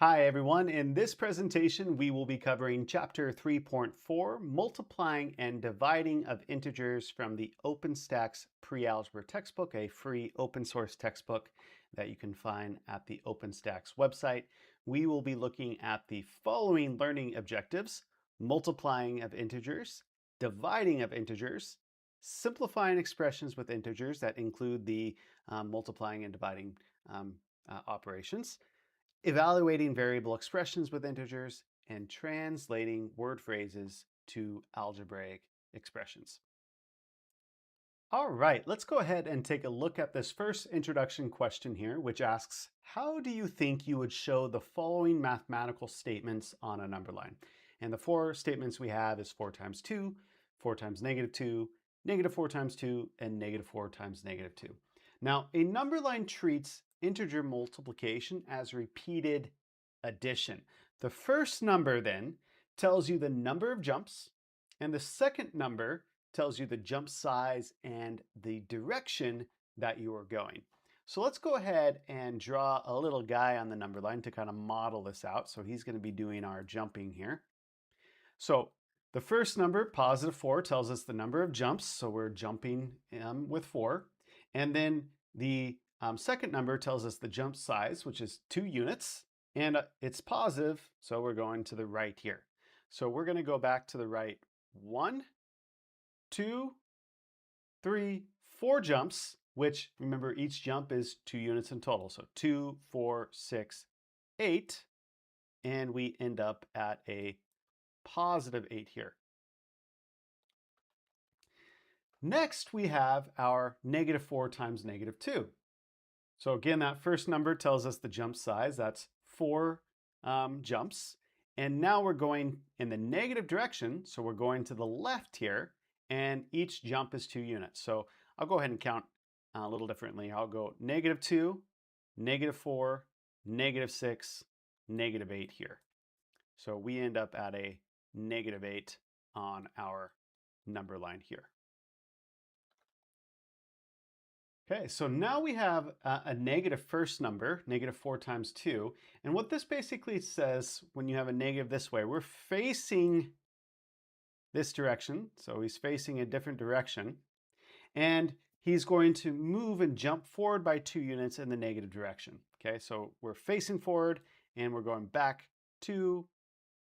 Hi everyone, in this presentation we will be covering chapter 3.4, multiplying and dividing of integers from the OpenStax Pre-Algebra textbook, a free open source textbook that you can find at the OpenStax website. We will be looking at the following learning objectives: multiplying of integers, dividing of integers, simplifying expressions with integers that include the multiplying and dividing operations, evaluating variable expressions with integers, and translating word phrases to algebraic expressions. All right, let's go ahead and take a look at this first introduction question here, which asks, how do you think you would show the following mathematical statements on a number line? And the four statements we have is 4 times 2, 4 times -2, -4 times 2, and -4 times -2. Now, a number line treats integer multiplication as repeated addition. The first number then tells you the number of jumps, and the second number tells you the jump size and the direction that you are going. So let's go ahead and draw a little guy on the number line to kind of model this out. So he's going to be doing our jumping here. So the first number, +4, tells us the number of jumps. So we're jumping with 4. And then the second number tells us the jump size, which is 2 units. And it's positive, so we're going to the right here. So we're going to go back to the right 1, 2, 3, 4 jumps, which remember each jump is 2 units in total. So 2, 4, 6, 8, and we end up at a +8 here. Next, we have our -4 times -2. So again, that first number tells us the jump size. That's 4 jumps. And now we're going in the negative direction. So we're going to the left here. And each jump is 2 units. So I'll go ahead and count a little differently. I'll go -2, -4, -6, -8 here. So we end up at a -8 on our number line here. Okay, so now we have a negative first number, -4 times 2. And what this basically says, when you have a negative this way, we're facing this direction. So he's facing a different direction. And he's going to move and jump forward by 2 units in the negative direction. Okay, so we're facing forward and we're going back 2,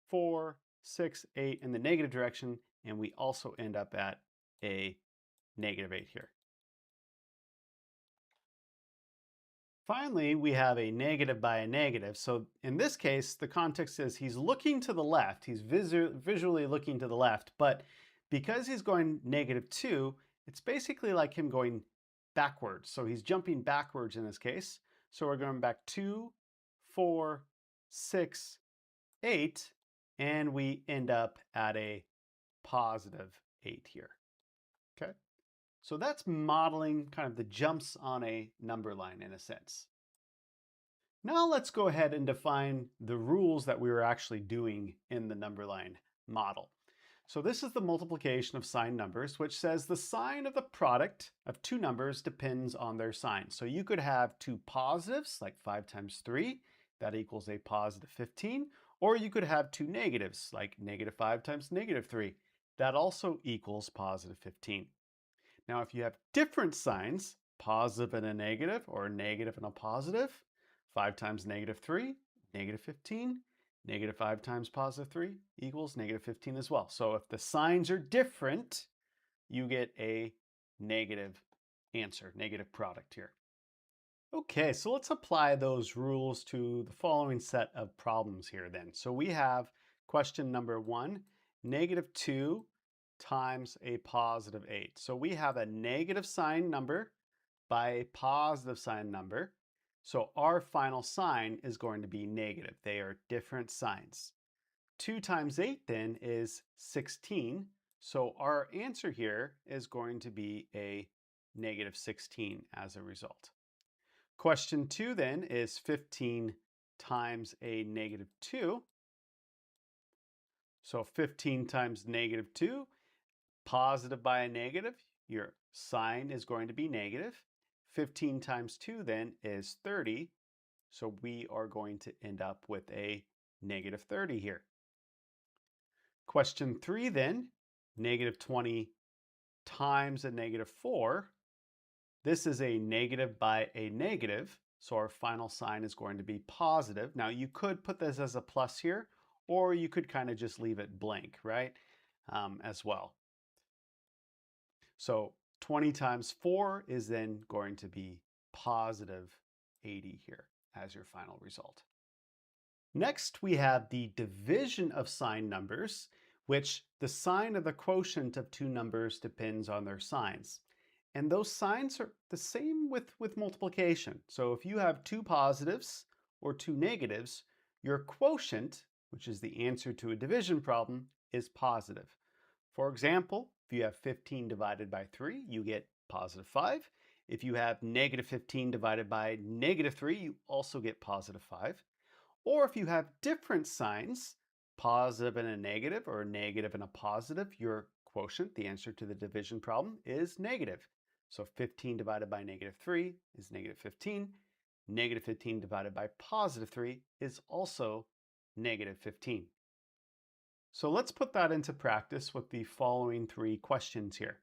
4, 6, 8 in the negative direction. And we also end up at a -8 here. Finally, we have a negative by a negative. So in this case, the context is he's looking to the left. He's visually looking to the left, but because he's going -2, it's basically like him going backwards. So he's jumping backwards in this case. So we're going back 2, 4, 6, 8, and we end up at a +8 here. Okay. So that's modeling kind of the jumps on a number line in a sense. Now let's go ahead and define the rules that we were actually doing in the number line model. So this is the multiplication of signed numbers, which says the sign of the product of two numbers depends on their sign. So you could have two positives, like 5 times 3, that equals a +15, or you could have two negatives, like -5 times -3, that also equals +15. Now, if you have different signs, positive and a negative, or a negative and a positive, 5 times -3, -15, -5 times +3 equals -15 as well. So if the signs are different, you get a negative answer, negative product here. Okay, so let's apply those rules to the following set of problems here then. So we have question number 1, -2 times a +8. So we have a negative sign number by a positive sign number. So our final sign is going to be negative. They are different signs. 2 times 8 then is 16. So our answer here is going to be a -16 as a result. Question 2 then is 15 times a -2. So 15 times -2, positive by a negative, your sign is going to be negative. 15 times 2 then is 30. So we are going to end up with a negative 30 here. Question 3 then, negative 20 times a negative 4. This is a negative by a negative, so our final sign is going to be positive. Now you could put this as a plus here, or you could kind of just leave it blank, right, as well. So 20 times 4 is then going to be positive 80 here as your final result. Next, we have the division of sign numbers, which the sign of the quotient of two numbers depends on their signs. And those signs are the same with multiplication. So if you have two positives or two negatives, your quotient, which is the answer to a division problem, is positive. For example, if you have 15 divided by 3, you get positive 5. If you have negative 15 divided by negative 3, you also get positive 5. Or if you have different signs, positive and a negative or a negative and a positive, your quotient, the answer to the division problem, is negative. So 15 divided by negative 3 is negative 15. Negative 15 divided by positive 3 is also negative 15. So let's put that into practice with the following three questions here.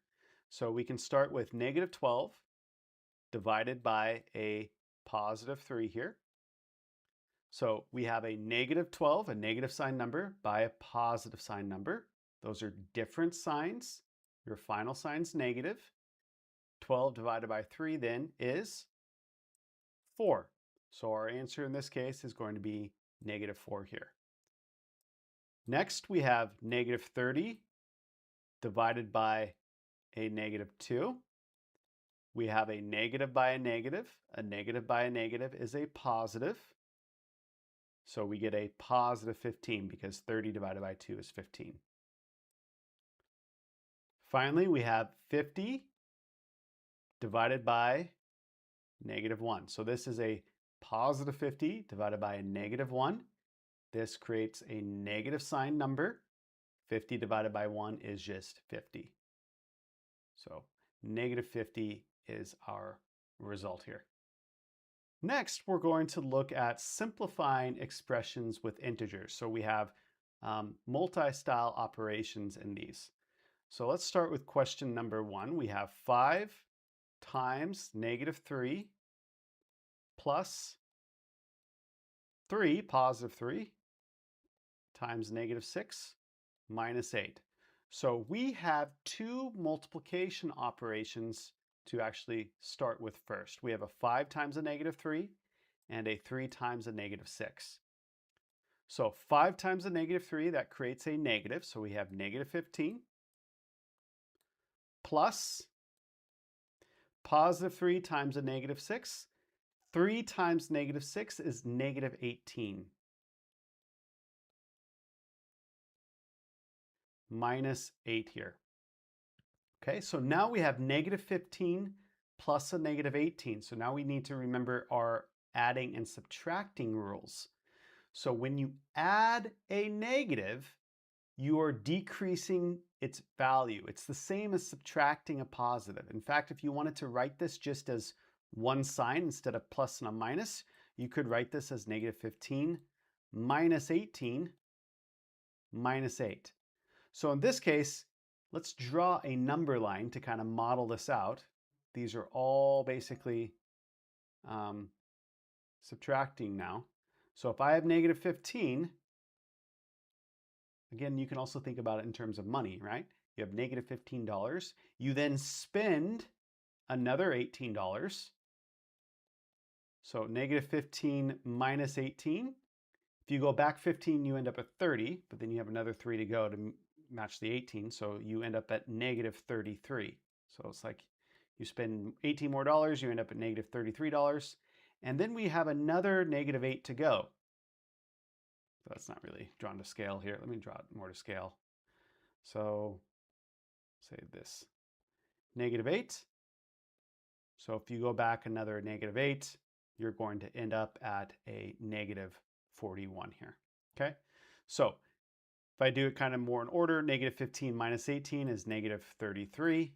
So we can start with negative 12 divided by a positive 3 here. So we have a negative 12, a negative sign number, by a positive sign number. Those are different signs. Your final sign's negative. 12 divided by 3 then is 4. So our answer in this case is going to be negative 4 here. Next, we have negative 30 divided by a negative 2. We have a negative by a negative. A negative by a negative is a positive. So we get a positive 15 because 30 divided by 2 is 15. Finally, we have 50 divided by negative 1. So this is a positive 50 divided by a negative 1. This creates a negative sign number. 50 divided by 1 is just 50. So negative 50 is our result here. Next, we're going to look at simplifying expressions with integers. So we have multi-style operations in these. So let's start with question number 1. We have 5 times negative 3 plus 3, positive 3, times negative 6 minus 8. So we have two multiplication operations to actually start with first. We have a 5 times a negative 3 and a 3 times a negative 6. So 5 times a negative 3, that creates a negative. So we have negative 15 plus positive 3 times a negative 6. 3 times negative 6 is negative 18. Minus 8 here. Okay, so now we have negative 15 plus a negative 18. So now we need to remember our adding and subtracting rules. So when you add a negative, you are decreasing its value. It's the same as subtracting a positive. In fact, if you wanted to write this just as one sign instead of plus and a minus, you could write this as negative 15 minus 18 minus 8. So in this case, let's draw a number line to kind of model this out. These are all basically subtracting now. So if I have negative 15, again, you can also think about it in terms of money, right? You have negative $15. You then spend another $18. So negative 15 minus 18. If you go back 15, you end up at 30, but then you have another 3 to go to match the 18, so you end up at negative 33. So it's like you spend 18 more dollars, you end up at negative $33. And then we have another negative 8 to go. So that's not really drawn to scale here. Let me draw it more to scale. So say this, negative 8. So if you go back another negative 8, you're going to end up at a negative 41 here. Okay, so if I do it kind of more in order, negative 15 minus 18 is negative 33.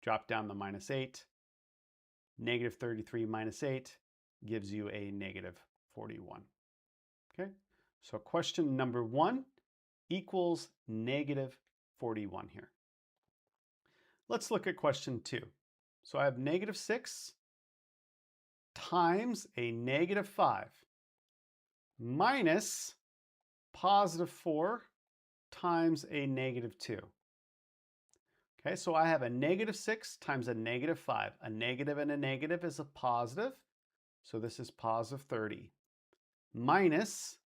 Drop down the minus 8. Negative 33 minus 8, gives you a negative 41. Okay, so question number 1 equals negative 41 here. Let's look at question 2. So I have negative 6 times a negative 5 minus positive 4 times a negative 2. Okay, so I have a negative 6 times a negative 5. A negative and a negative is a positive, so this is positive 30, minus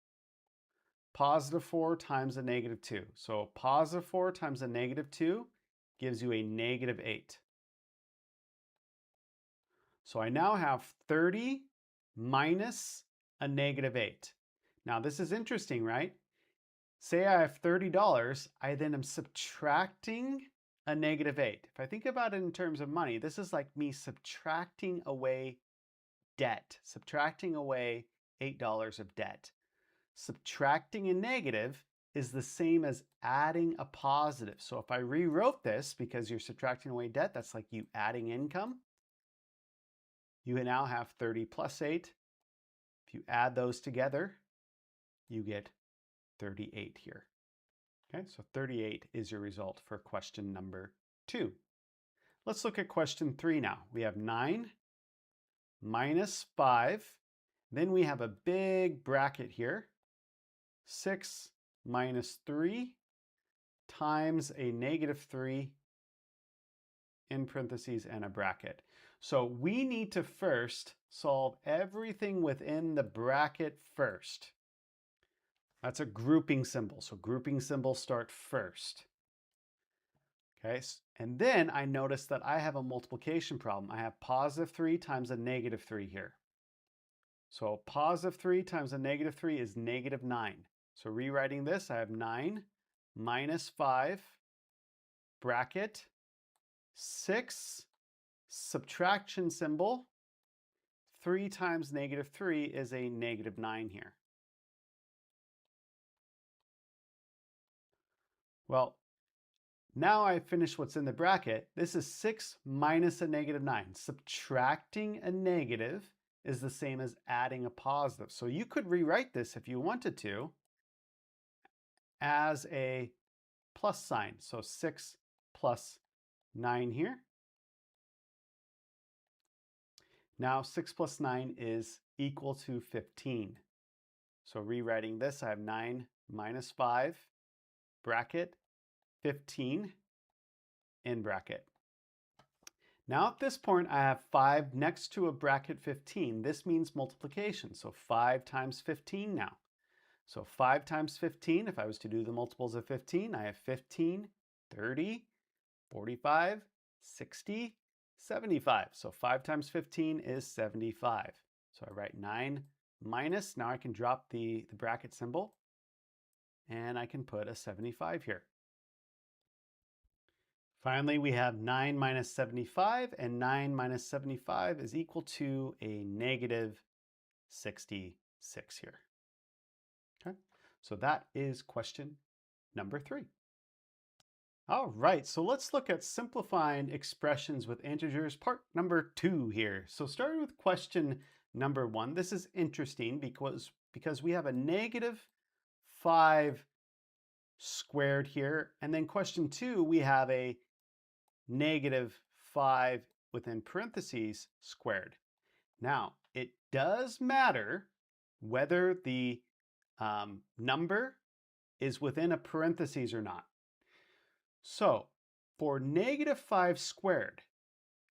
positive 4 times a negative 2. So positive 4 times a negative 2 gives you a negative 8. So I now have 30 minus a negative 8. Now this is interesting, right? Say I have $30, I then am subtracting a negative 8. If I think about it in terms of money, this is like me subtracting away debt, subtracting away $8 of debt. Subtracting a negative is the same as adding a positive. So if I rewrote this, because you're subtracting away debt, that's like you adding income. You now have 30 plus 8. If you add those together, you get 38 here. Okay, so 38 is your result for question number 2. Let's look at question 3 now. We have 9 minus 5. Then we have a big bracket here. 6 minus 3 times a negative 3 in parentheses and a bracket. So we need to first solve everything within the bracket first. That's a grouping symbol. So grouping symbols start first. Okay, and then I notice that I have a multiplication problem. I have positive 3 times a negative 3 here. So positive 3 times a negative 3 is negative 9. So rewriting this, I have 9 minus 5, bracket, 6, subtraction symbol, 3 times negative 3 is a negative 9 here. Well, now I finish what's in the bracket. This is 6 minus a negative 9. Subtracting a negative is the same as adding a positive. So you could rewrite this if you wanted to as a plus sign. So 6 plus 9 here. Now 6 plus 9 is equal to 15. So rewriting this, I have 9 minus 5, bracket, 15, in bracket. Now at this point, I have 5 next to a bracket 15. This means multiplication. So 5 times 15 now. So 5 times 15, if I was to do the multiples of 15, I have 15, 30, 45, 60, 75. So 5 times 15 is 75. So I write 9 minus, now I can drop the bracket symbol, and I can put a 75 here. Finally, we have 9 minus 75, and 9 minus 75 is equal to a negative 66 here. Okay, so that is question number 3. All right, so let's look at simplifying expressions with integers, part number 2 here. So starting with question number 1, this is interesting because we have a negative 5 squared here, and then question 2, we have a negative 5 within parentheses squared. Now, it does matter whether the number is within a parentheses or not. So for negative 5 squared,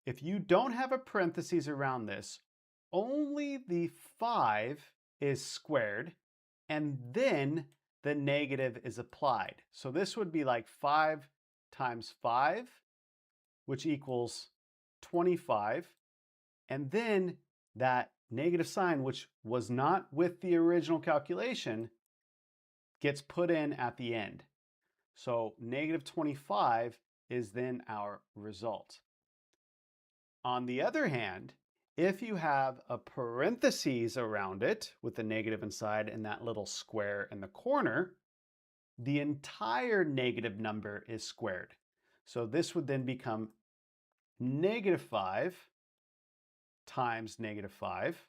if you don't have a parentheses around this, only the 5 is squared, and then the negative is applied. So this would be like 5 times 5, which equals 25, and then that negative sign, which was not with the original calculation, gets put in at the end. So negative 25 is then our result. On the other hand, if you have a parentheses around it with the negative inside and that little square in the corner, the entire negative number is squared. So this would then become negative 5 times negative 5,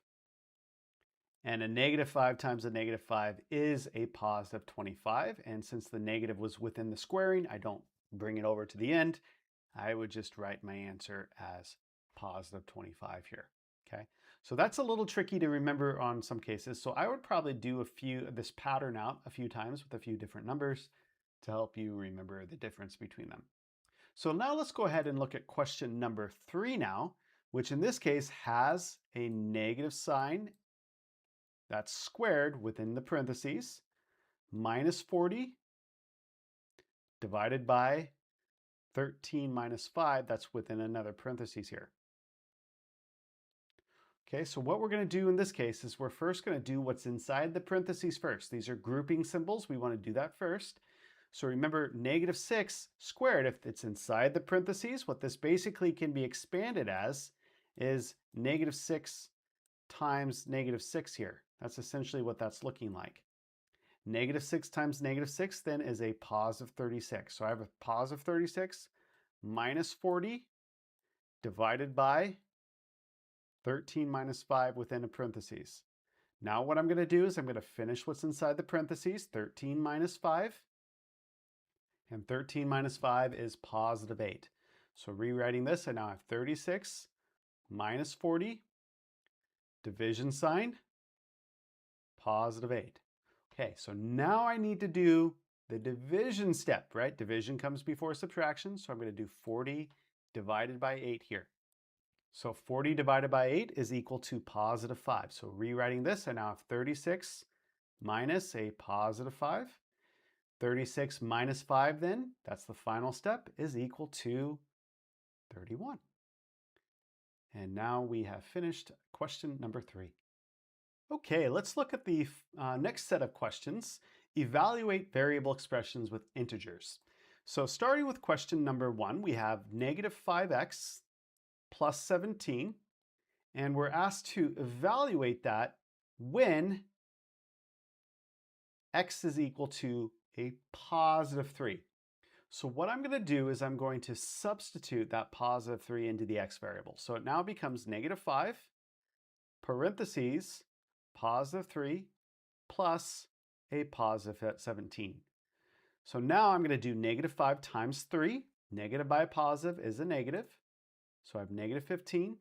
And a negative 5 times a negative 5 is a positive 25. And since the negative was within the squaring, I don't bring it over to the end. I would just write my answer as positive 25 here. Okay, so that's a little tricky to remember on some cases. So I would probably do this pattern out a few times with a few different numbers to help you remember the difference between them. So now let's go ahead and look at question number 3 now, which in this case has a negative sign that's squared within the parentheses, minus 40 divided by 13 minus 5, that's within another parentheses here. Okay, so what we're going to do in this case is we're first going to do what's inside the parentheses first. These are grouping symbols. We want to do that first. So remember, negative 6 squared, if it's inside the parentheses, what this basically can be expanded as is negative 6 times negative 6 here. That's essentially what that's looking like. Negative 6 times negative 6 then is a positive 36. So I have a positive 36 minus 40 divided by 13 minus 5 within a parentheses. Now what I'm going to do is I'm going to finish what's inside the parentheses, 13 minus 5. And 13 minus 5 is positive 8. So rewriting this, I now have 36 minus 40, division sign, positive 8. Okay, so now I need to do the division step, right? Division comes before subtraction, so I'm going to do 40 divided by 8 here. So 40 divided by 8 is equal to positive 5. So rewriting this, I now have 36 minus a positive 5. 36 minus 5 then, that's the final step, is equal to 31. And now we have finished question number 3. Okay, let's look at the next set of questions. Evaluate variable expressions with integers. So starting with question number 1, we have negative 5x plus 17, and we're asked to evaluate that when x is equal to a positive 3. So what I'm going to do is I'm going to substitute that positive 3 into the x variable. So it now becomes negative 5, parentheses, positive 3, plus a positive 17. So now I'm going to do negative 5 times 3. Negative by a positive is a negative. So I have negative 15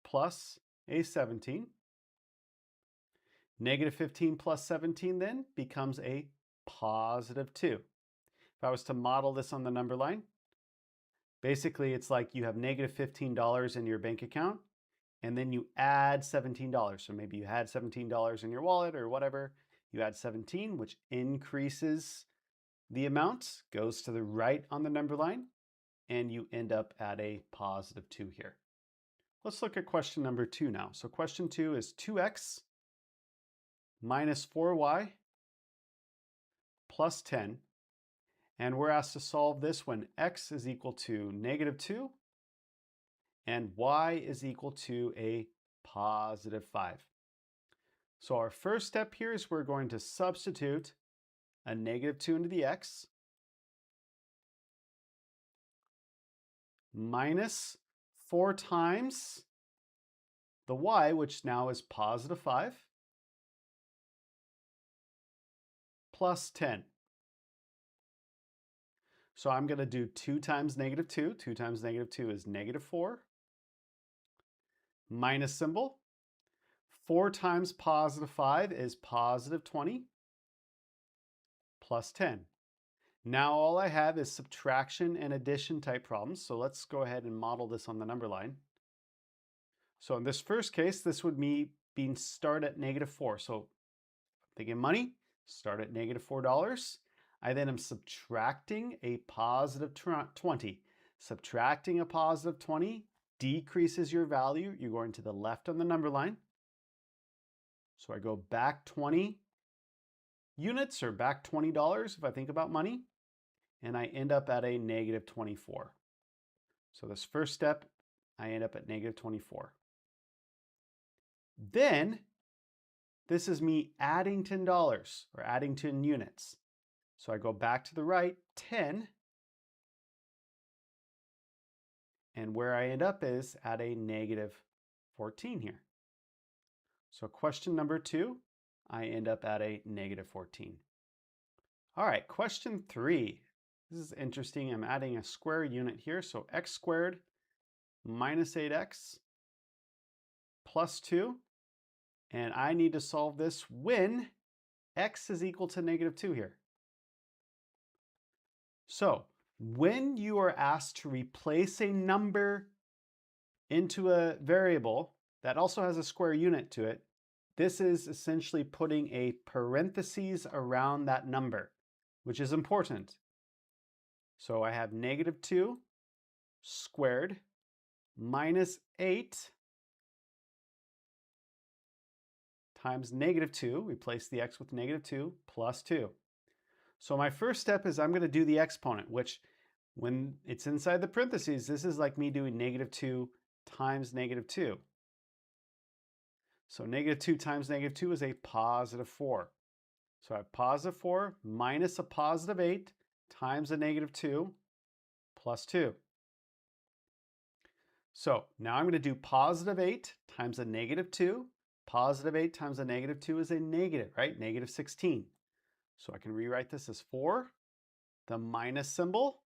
plus a 17. Negative 15 plus 17 then becomes a positive 2. If I was to model this on the number line, basically it's like you have negative $15 in your bank account and then you add $17. So maybe you had $17 in your wallet or whatever. You add 17, which increases the amount, goes to the right on the number line, and you end up at a positive 2 here. Let's look at question number 2 now. So question 2 is 2x minus 4y plus 10. And we're asked to solve this when x is equal to negative 2 and y is equal to a positive 5. So our first step here is we're going to substitute a negative 2 into the x minus 4 times the y, which now is positive 5, plus 10. So I'm going to do 2 times negative 2. 2 times negative 2 is negative 4. Minus symbol. 4 times positive 5 is positive 20. Plus 10. Now all I have is subtraction and addition type problems. So let's go ahead and model this on the number line. So in this first case, this would be being start at negative 4. So thinking money, start at negative $4. I then am subtracting a positive 20. Subtracting a positive 20 decreases your value. You're going to the left on the number line. So I go back 20 units or back $20 if I think about money, and I end up at a negative 24. So this first step, I end up at negative 24. Then this is me adding $10 or adding 10 units. So I go back to the right, 10, and where I end up is at a negative 14 here. So question number 2, I end up at a negative 14. All right, question 3. This is interesting. I'm adding a square unit here. So x squared minus 8x plus 2. And I need to solve this when x is equal to negative 2 here. So when you are asked to replace a number into a variable that also has a square unit to it, this is essentially putting a parentheses around that number, which is important. So I have negative 2 squared minus 8 times negative 2, replace the x with negative 2, plus 2. So my first step is I'm going to do the exponent, which when it's inside the parentheses, this is like me doing negative 2 times negative 2. So negative 2 times negative 2 is a positive 4. So I have positive 4 minus a positive 8 times a negative 2 plus 2. So now I'm going to do positive 8 times a negative 2. Positive 8 times a negative 2 is a negative, right? Negative 16. So I can rewrite this as 4. The minus symbol,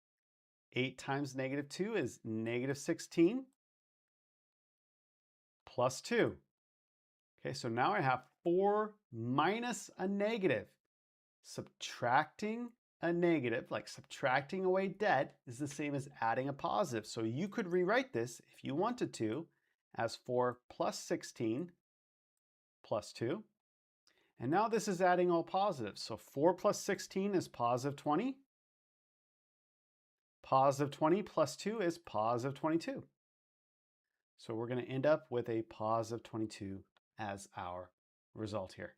8 times negative 2 is negative 16 plus 2. Okay, so now I have 4 minus a negative. Subtracting a negative, like subtracting away debt, is the same as adding a positive. So you could rewrite this, if you wanted to, as 4 plus 16 plus 2. And now this is adding all positives. So 4 plus 16 is positive 20. Positive 20 plus 2 is positive 22. So we're going to end up with a positive 22 as our result here.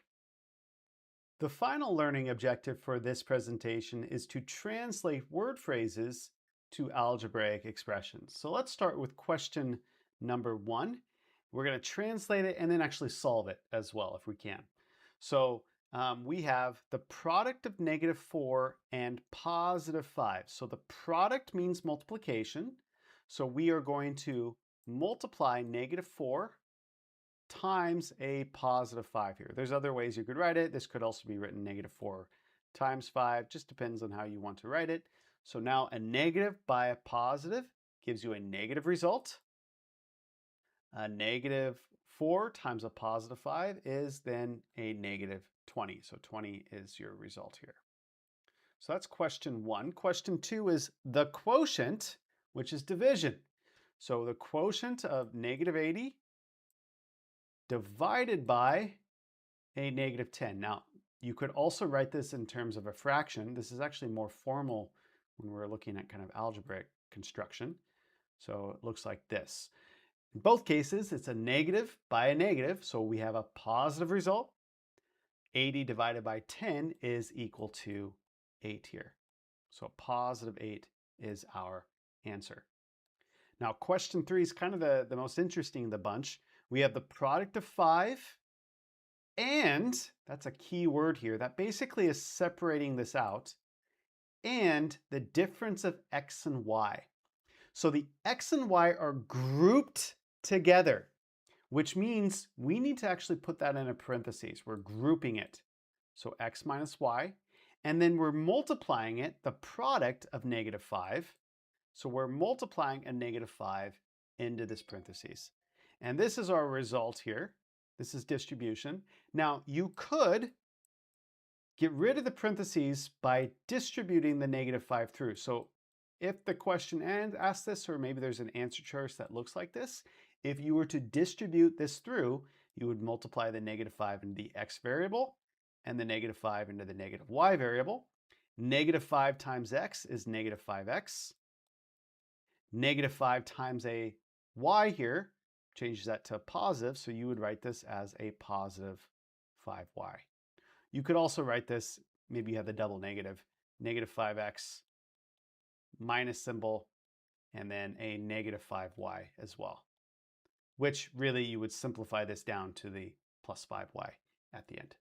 The final learning objective for this presentation is to translate word phrases to algebraic expressions. So let's start with question number 1. We're going to translate it and then actually solve it as well if we can. So we have the product of negative 4 and positive 5. So the product means multiplication. So we are going to multiply negative 4 times a positive 5 here. There's other ways you could write it. This could also be written negative 4 times 5. Just depends on how you want to write it. So now a negative by a positive gives you a negative result. A negative 4 times a positive 5 is then a negative 20. So 20 is your result here. So that's question 1. Question 2 is the quotient, which is division. So the quotient of negative 80 divided by a negative 10. Now, you could also write this in terms of a fraction. This is actually more formal when we're looking at kind of algebraic construction. So it looks like this. In both cases, it's a negative by a negative, so we have a positive result. 80 divided by 10 is equal to 8 here. So positive 8 is our answer. Now, question 3 is kind of the most interesting of the bunch. We have the product of 5, and that's a key word here. That basically is separating this out, and the difference of x and y. So the x and y are grouped together, which means we need to actually put that in a parentheses. We're grouping it. So x minus y, and then we're multiplying it, the product of negative 5. So we're multiplying a negative 5 into this parentheses. And this is our result here. This is distribution. Now, you could get rid of the parentheses by distributing the negative 5 through. So if the question asks this, or maybe there's an answer choice that looks like this, if you were to distribute this through, you would multiply the negative 5 into the x variable and the negative 5 into the negative y variable. Negative 5 times x is negative 5x. Negative 5 times a y here changes that to positive, so you would write this as a positive 5y. You could also write this, maybe you have the double negative, negative 5x minus symbol, and then a negative 5y as well, which really you would simplify this down to the plus 5y at the end.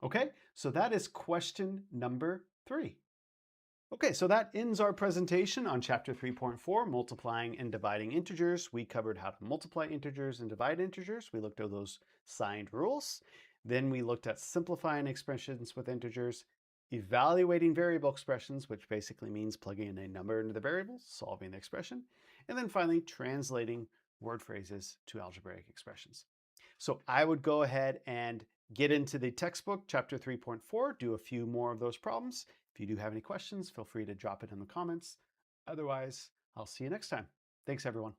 Okay, so that is question number 3. Okay, so that ends our presentation on chapter 3.4, multiplying and dividing integers. We covered how to multiply integers and divide integers. We looked at those signed rules. Then we looked at simplifying expressions with integers, evaluating variable expressions, which basically means plugging in a number into the variable, solving the expression, and then finally translating word phrases to algebraic expressions. So I would go ahead and get into the textbook, chapter 3.4, do a few more of those problems. If you do have any questions, feel free to drop it in the comments. Otherwise, I'll see you next time. Thanks, everyone.